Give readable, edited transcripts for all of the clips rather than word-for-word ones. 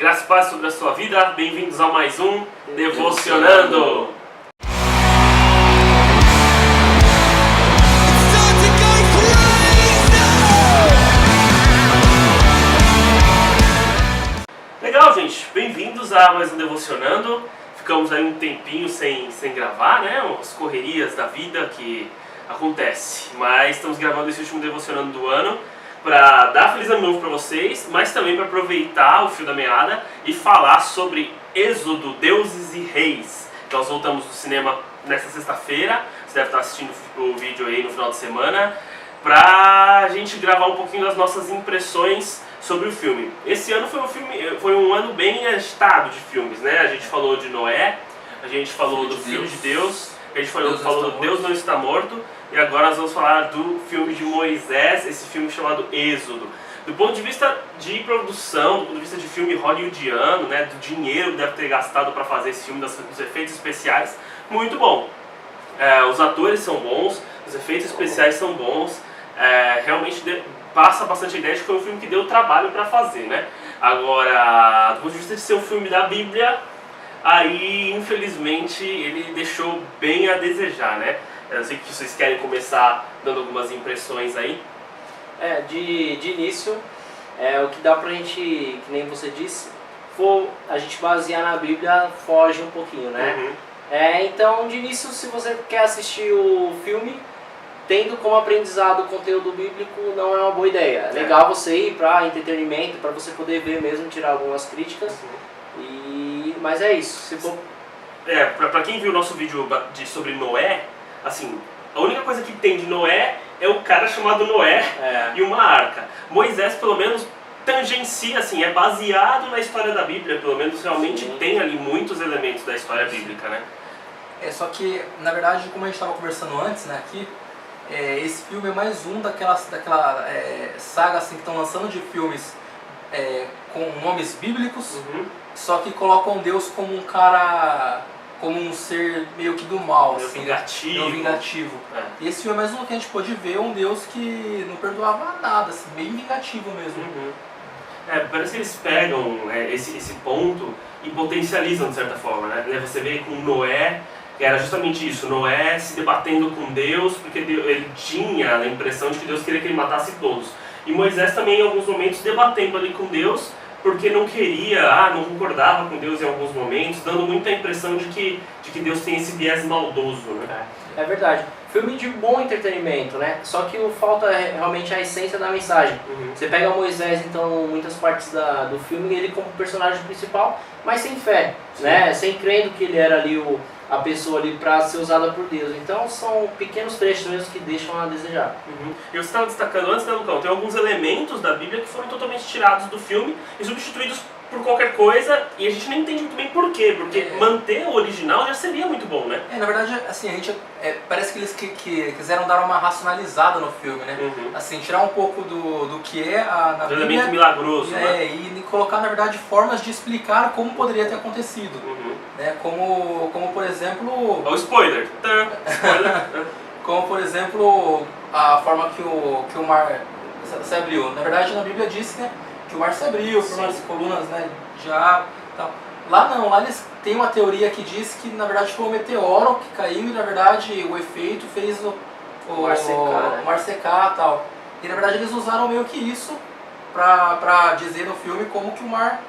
Graça e paz sobre a sua vida, bem-vindos a mais um Devocionando. Legal, gente, bem-vindos a mais um Devocionando. Ficamos aí um tempinho sem gravar, né? As correrias da vida que acontece. Mas estamos gravando esse último Devocionando do ano para dar feliz ano novo para vocês, mas também para aproveitar o fio da meada e falar sobre Êxodo, Deuses e Reis. Nós voltamos do cinema nesta sexta-feira, você deve estar assistindo o vídeo aí no final de semana, pra gente gravar um pouquinho das nossas impressões sobre o filme. Esse ano foi um ano bem agitado de filmes, né? A gente falou de Noé, a gente falou do Filho de Deus, a gente falou do Deus Não Está Morto, e agora nós vamos falar do filme de Moisés, esse filme chamado Êxodo. Do ponto de vista de produção, do ponto de vista de filme hollywoodiano, né, do dinheiro que deve ter gastado para fazer esse filme, dos efeitos especiais, muito bom. Os atores são bons, os efeitos especiais são bons, realmente passa bastante a ideia de que foi um filme que deu trabalho para fazer, né? Agora, do ponto de vista de ser um filme da Bíblia, aí infelizmente ele deixou bem a desejar, né? Eu sei que vocês querem começar dando algumas impressões aí. De início, o que dá pra gente, que nem você disse, a gente basear na Bíblia foge um pouquinho, né? Uhum. Então, de início, se você quer assistir o filme, tendo como aprendizado o conteúdo bíblico, não é uma boa ideia. É legal você ir para entretenimento, para você poder ver mesmo, tirar algumas críticas. Mas é isso. Se for... Pra quem viu o nosso vídeo sobre Noé, assim, a única coisa que tem de Noé é o cara chamado Noé e uma arca. Moisés, pelo menos, tangencia, assim, é baseado na história da Bíblia, pelo menos realmente tem ali muitos elementos da história bíblica, né? Só que, na verdade, como a gente estava conversando antes, né, aqui, esse filme é mais um daquela saga assim, que estão lançando de filmes com nomes bíblicos, só que colocam Deus como um cara, como um ser meio que do mal, meio assim, vingativo. E esse filme é mais um que a gente pode ver, um Deus que não perdoava nada, assim, bem vingativo mesmo. Parece que eles pegam esse ponto e potencializam de certa forma, né? Você vê com Noé, que era justamente isso, Noé se debatendo com Deus, porque ele tinha a impressão de que Deus queria que ele matasse todos. E Moisés também em alguns momentos debatendo ali com Deus, porque não queria, não concordava com Deus em alguns momentos, dando muita impressão de que Deus tem esse viés maldoso, né? É verdade. Filme de bom entretenimento, né? Só que falta realmente a essência da mensagem. Você pega Moisés, então, muitas partes do filme, ele como personagem principal, mas sem fé, né? Sem crendo que ele era ali a pessoa ali para ser usada por Deus. Então são pequenos trechos mesmo que deixam a desejar. E você estava destacando antes, né, Lucão? Tem alguns elementos da Bíblia que foram totalmente tirados do filme e substituídos por qualquer coisa, e a gente nem entende muito bem por quê, porque manter o original já seria muito bom, né? Na verdade, assim, a gente parece que eles quiseram dar uma racionalizada no filme, né? Assim, tirar um pouco do que é na Bíblia, elemento milagroso, né? E colocar, na verdade, formas de explicar como poderia ter acontecido. Né? Como, por exemplo... Olha o spoiler! Como, por exemplo, a forma que o mar se abriu. Na verdade, na Bíblia diz, né, que o mar se abriu, por umas colunas, né, de ar e tal. Lá não, lá eles têm uma teoria que diz que na verdade foi um meteoro que caiu e na verdade o efeito fez o mar secar e tal. E na verdade eles usaram meio que isso pra dizer no filme como que o mar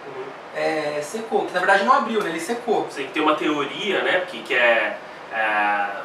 secou, que na verdade não abriu, né, ele secou. Você tem uma teoria, né, que é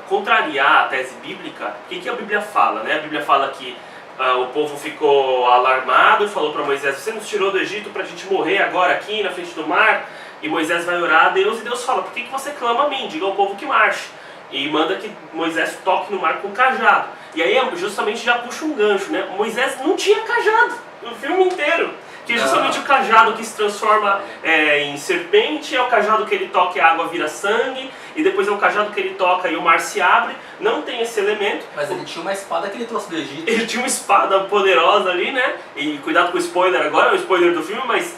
contrariar a tese bíblica. O que a Bíblia fala, né? A Bíblia fala que o povo ficou alarmado e falou para Moisés: você nos tirou do Egito para a gente morrer agora aqui na frente do mar? E Moisés vai orar a Deus e Deus fala: por que você clama a mim? Diga ao povo que marche. E manda que Moisés toque no mar com cajado. E aí justamente já puxa um gancho, né? Moisés não tinha cajado no filme inteiro. Que é justamente o cajado que se transforma em serpente, é o cajado que ele toca e a água vira sangue, e depois é o cajado que ele toca e o mar se abre. Não tem esse elemento. Mas ele tinha uma espada que ele trouxe do Egito. Ele tinha uma espada poderosa ali, né? E cuidado com o spoiler agora, é o spoiler do filme, mas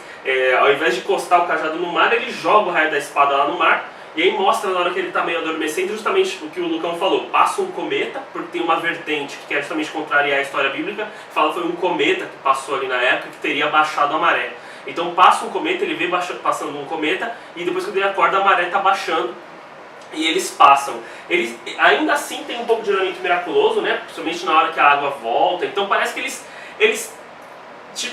ao invés de encostar o cajado no mar, ele joga o raio da espada lá no mar. E aí mostra na hora que ele está meio adormecendo justamente o que o Lucão falou. Passa um cometa, porque tem uma vertente que quer justamente contrariar a história bíblica. Fala que foi um cometa que passou ali na época que teria baixado a maré. Então passa um cometa, ele vê passando um cometa, e depois quando ele acorda a maré está baixando, e eles passam. Eles ainda assim tem um pouco de elemento miraculoso, né? Principalmente na hora que a água volta, então parece que eles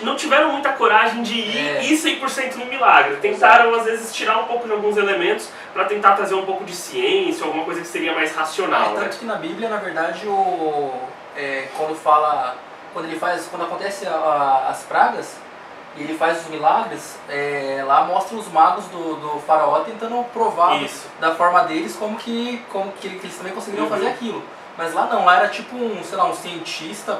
não tiveram muita coragem de ir 100% no milagre. Tentaram, às vezes, tirar um pouco de alguns elementos para tentar trazer um pouco de ciência, alguma coisa que seria mais racional. Tanto que na Bíblia, na verdade, quando acontece as pragas, e ele faz os milagres, lá mostra os magos do faraó tentando provar da forma deles como que eles também conseguiriam fazer aquilo. Mas lá não, lá era tipo um cientista,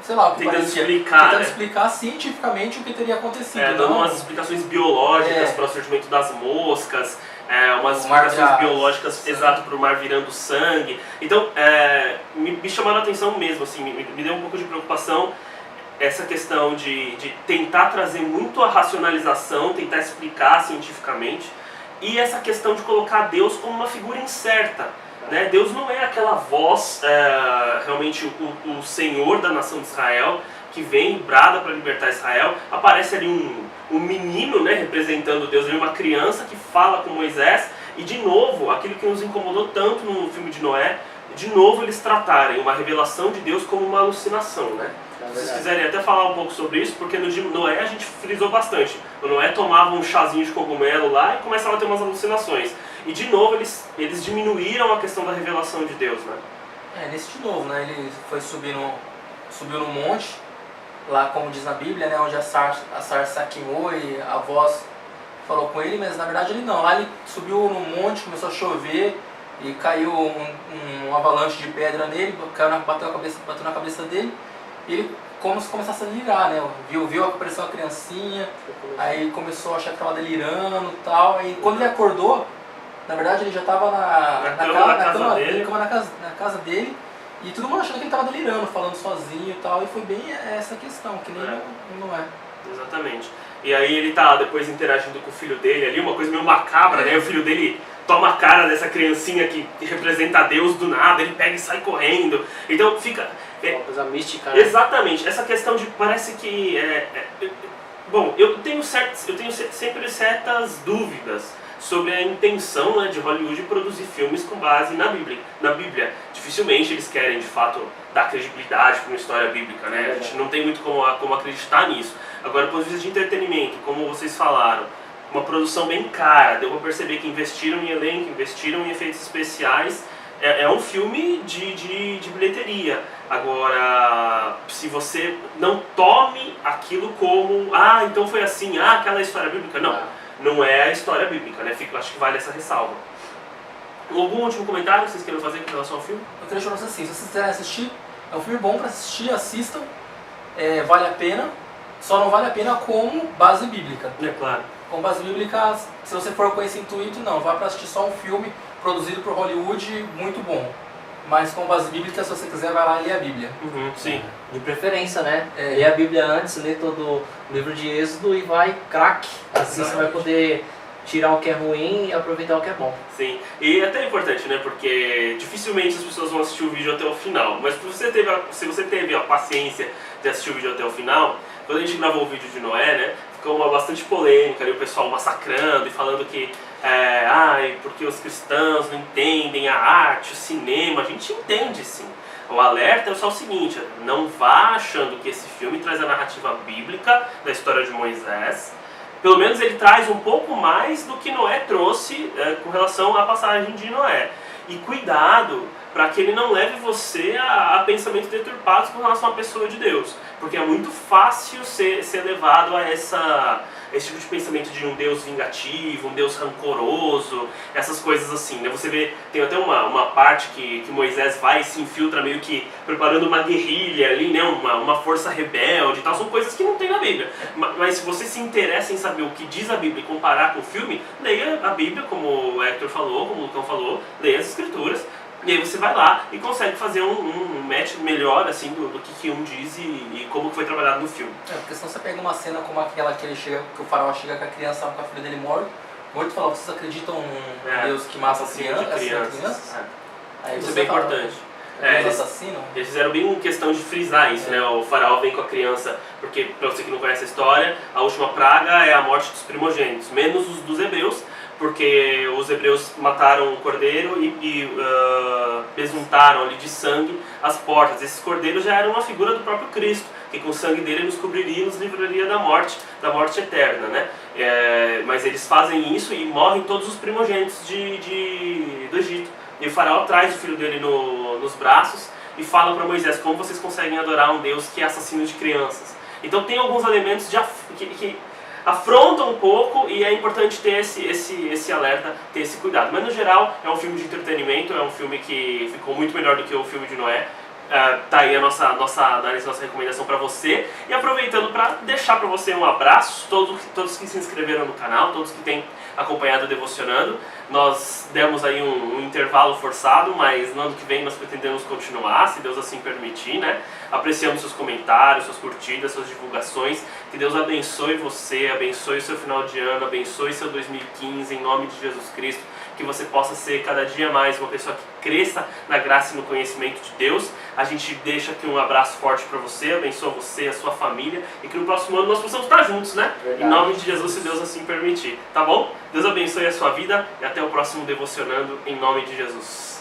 sei lá, o que tentando parecia, explicar, tentando explicar cientificamente o que teria acontecido. Dando umas explicações biológicas para o surgimento das moscas, umas explicações biológicas exato para o mar virando sangue. Então, me chamaram a atenção mesmo, assim, me deu um pouco de preocupação essa questão de tentar trazer muito a racionalização, tentar explicar cientificamente, e essa questão de colocar Deus como uma figura incerta. Né? Deus não é aquela voz, realmente o Senhor da nação de Israel, que vem e brada para libertar Israel. Aparece ali um menino, né, representando Deus, ali uma criança que fala com Moisés, e de novo, aquilo que nos incomodou tanto no filme de Noé, de novo eles tratarem uma revelação de Deus como uma alucinação, né? Se vocês quiserem até falar um pouco sobre isso, porque no de Noé a gente frisou bastante. O Noé tomava um chazinho de cogumelo lá e começava a ter umas alucinações. E de novo eles diminuíram a questão da revelação de Deus, né? Nesse de novo, né? Ele subiu no monte, lá como diz na Bíblia, né? Onde a sarça queimou e a voz falou com ele, mas na verdade ele não. Lá ele subiu no monte, começou a chover e caiu um avalanche de pedra nele, bateu na cabeça dele. E ele começasse a delirar, né? Viu que apareceu uma criancinha, aí começou a achar que estava delirando e tal. Aí quando ele acordou, na verdade ele já estava na casa dele, e todo mundo achando que ele estava delirando, falando sozinho e tal. E foi bem essa questão, que nem não é. Exatamente. E aí ele tá depois interagindo com o filho dele ali, uma coisa meio macabra, né? O filho dele toma a cara dessa criancinha que representa Deus do nada, ele pega e sai correndo. Então fica... uma coisa mística, né? Exatamente. Essa questão de... Parece que... Bom, eu tenho sempre certas dúvidas sobre a intenção, né, de Hollywood produzir filmes com base na Bíblia. Dificilmente eles querem, de fato, dar credibilidade para uma história bíblica, né? A gente não tem muito como acreditar nisso. Agora, do ponto de vista de entretenimento, como vocês falaram, uma produção bem cara, deu para perceber que investiram em elenco, investiram em efeitos especiais. É um filme de bilheteria. Agora, se você não tome aquilo como, então foi assim, aquela história bíblica, não é a história bíblica, né? Acho que vale essa ressalva. Algum último comentário que vocês queiram fazer com relação ao filme? Eu queria chamar assim, se vocês quiserem assistir, é um filme bom para assistir, assistam, vale a pena, só não vale a pena como base bíblica. É claro. Com base bíblica, se você for com esse intuito, não, vá para assistir só um filme produzido por Hollywood, muito bom. Mas com base bíblica, se você quiser, vai lá e lê a Bíblia. Sim. De preferência, né? Lê a Bíblia antes, lê todo o livro de Êxodo e vai craque. Assim você vai poder tirar o que é ruim e aproveitar o que é bom. Sim, e é até importante, né? Porque dificilmente as pessoas vão assistir o vídeo até o final. Mas se você teve a paciência de assistir o vídeo até o final, quando a gente gravou o vídeo de Noé, né? Ficou bastante polêmica ali, o pessoal massacrando e falando que porque os cristãos não entendem a arte, o cinema. A gente entende, sim. O alerta é só o seguinte: não vá achando que esse filme traz a narrativa bíblica da história de Moisés. Pelo menos ele traz um pouco mais do que Noé trouxe com relação à passagem de Noé. E cuidado para que ele não leve você a pensamentos deturpados com relação à pessoa de Deus. Porque é muito fácil ser levado a esse tipo de pensamento de um Deus vingativo, um Deus rancoroso, essas coisas assim, né? Você vê, tem até uma parte que Moisés vai e se infiltra meio que preparando uma guerrilha ali, né? Uma força rebelde e tal, são coisas que não tem na Bíblia. Mas se você se interessa em saber o que diz a Bíblia e comparar com o filme, leia a Bíblia, como o Hector falou, como o Lucão falou, leia as Escrituras. E aí você vai lá e consegue fazer um match melhor assim, do que um diz e como foi trabalhado no filme. Porque senão você pega uma cena como aquela que o faraó chega com a criança, com a filha dele morto e fala, vocês acreditam num Deus que mata crianças? Isso é bem importante. Deus eles- assassino. Eles fizeram bem questão de frisar isso, né? O faraó vem com a criança, porque, pra você que não conhece a história, a última praga é a morte dos primogênitos, menos os dos hebreus, porque os hebreus mataram o cordeiro e besuntaram ali de sangue as portas. Esses cordeiros já eram uma figura do próprio Cristo, que com o sangue dele nos cobriria e nos livraria da morte eterna, né? Mas eles fazem isso e morrem todos os primogênitos do Egito. E o faraó traz o filho dele nos braços e fala para Moisés: como vocês conseguem adorar um Deus que é assassino de crianças? Então tem alguns elementos que afrontam um pouco, e é importante ter esse alerta, ter esse cuidado. Mas no geral é um filme de entretenimento, é um filme que ficou muito melhor do que o filme de Noé. Tá aí a nossa análise, nossa recomendação para você. E aproveitando para deixar para você um abraço, todos que se inscreveram no canal, todos que têm acompanhado o Devocionando. Nós demos aí um intervalo forçado, mas no ano que vem nós pretendemos continuar, se Deus assim permitir, né? Apreciamos seus comentários, suas curtidas, suas divulgações. Que Deus abençoe você, abençoe o seu final de ano, abençoe seu 2015, em nome de Jesus Cristo. Que você possa ser cada dia mais uma pessoa que cresça na graça e no conhecimento de Deus. A gente deixa aqui um abraço forte para você, abençoa você, a sua família, e que no próximo ano nós possamos estar juntos, né? Verdade. Em nome de Jesus, se Deus assim permitir, tá bom? Deus abençoe a sua vida e até o próximo Devocionando, em nome de Jesus.